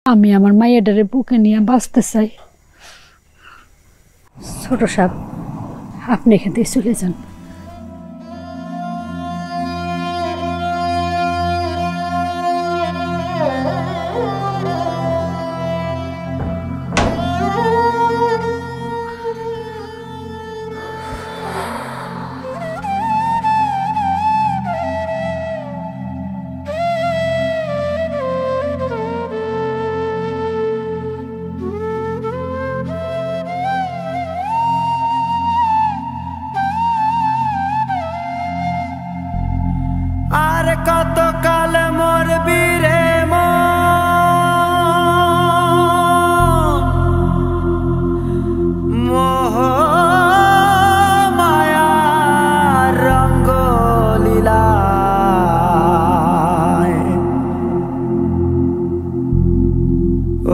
আমি আমার মাইয়াডারে বুকে নিয়ে বাঁচতে চাই। ছোট সাহেব, আপনি এখান থেকে চলে যান। আর কত কাল মরবি রে মোহ মায়া রঙ্গ লীলায়।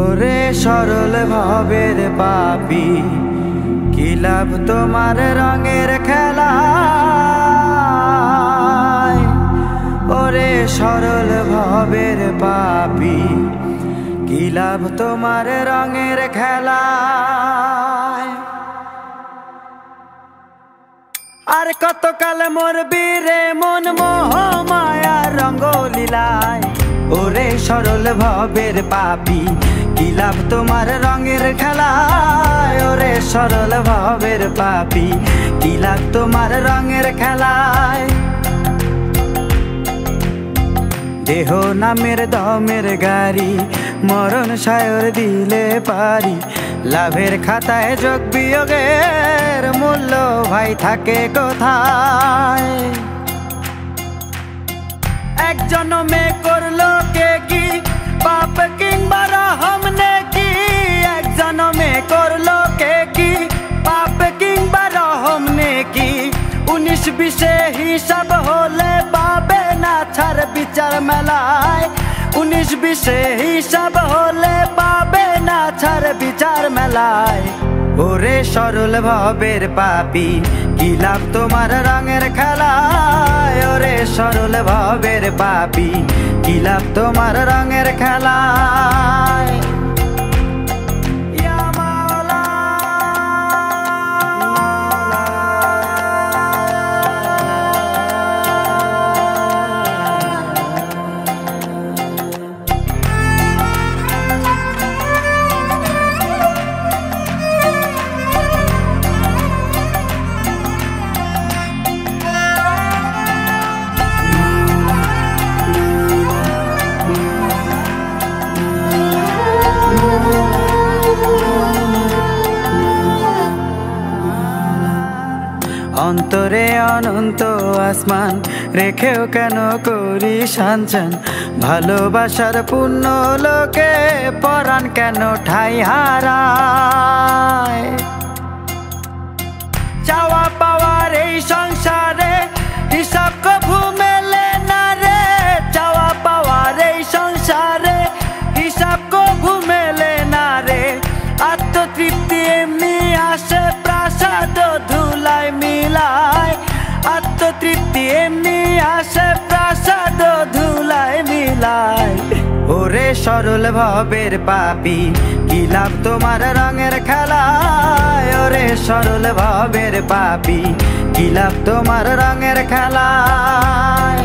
ওরে সরল ভাবের পাপী, কি লাভ তোমার রঙের খেলা। ওরে সরল ভাবের পাপী, কি লাভ তোমার রঙের খেলায়। আর কতকাল মরবি রে মন মোহ মায়া রঙ্গ লীলায়। ওরে সরল ভাবের পাপী, কি লাভ তোমার রঙের খেলায়। ওরে সরল ভাবের পাপী, কি লাভ তোমার রঙের খেলায়। দেহ নামের দমের গাড়ি, মরণ সায়র দিলে পারি। লাভের খাতায় যোগ বিয়োগের মূল্য ভাই থাকে কোথায়। এক জনমে করলো কে কি পাপ কিংবা রহম নেকি। এক জনমে করলো কে কি পাপ কিংবা রহম নেকি। 19-20 হিসাব হলে পাবে না ছাড় বিচার মেলায়। 19-20 হিসাব হলে পাবে না ছাড় বিচার মেলায়। ওরে সরল ভাবের পাপী, কি লাভ তোমার রঙের খেলায়। ওরে সরল ভাবের পাপী, কি লাভ তোমার রঙের খেলায়। অন্তরে অনন্ত আসমান রেখেও কেন করি সঞ্চন। ভালোবাসার পূর্ণ লোকে পরাণ কেন ঠাই হারায়। চাওয়া পাওয়ার এই সংসারে হিসাব কভু মেলে না রে। চাওয়া পাওয়ার এই সংসারে হিসাব কভু মেলে না রে। আত্মতৃপ্তি এমনি আসে প্রাসাদ ধুলায় মিলায়। আত্মতৃপ্তি এমনি আসে প্রাসাদ ধুলায় মিলায়। ওরে সরল ভাবের পাপী, কি লাভ তোমার রঙের খেলায়। ওরে সরল ভাবের পাপী, কি লাভ তোমার রঙের খেলায়।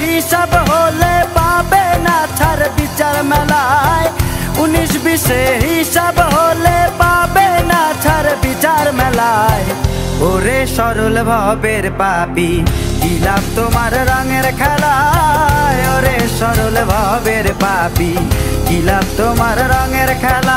হিসাব হলে পাবে না ছাড় বিচার মেলায়। 19-20 হিসাব হলে পাবে না ছাড় বিচার মেলায়। ওরে সরল ভবের পাপী কি লাভ তোমার রঙের খেলায় ওরে সরল ভবের পাপী কি লাভ তোমার রঙের খেলা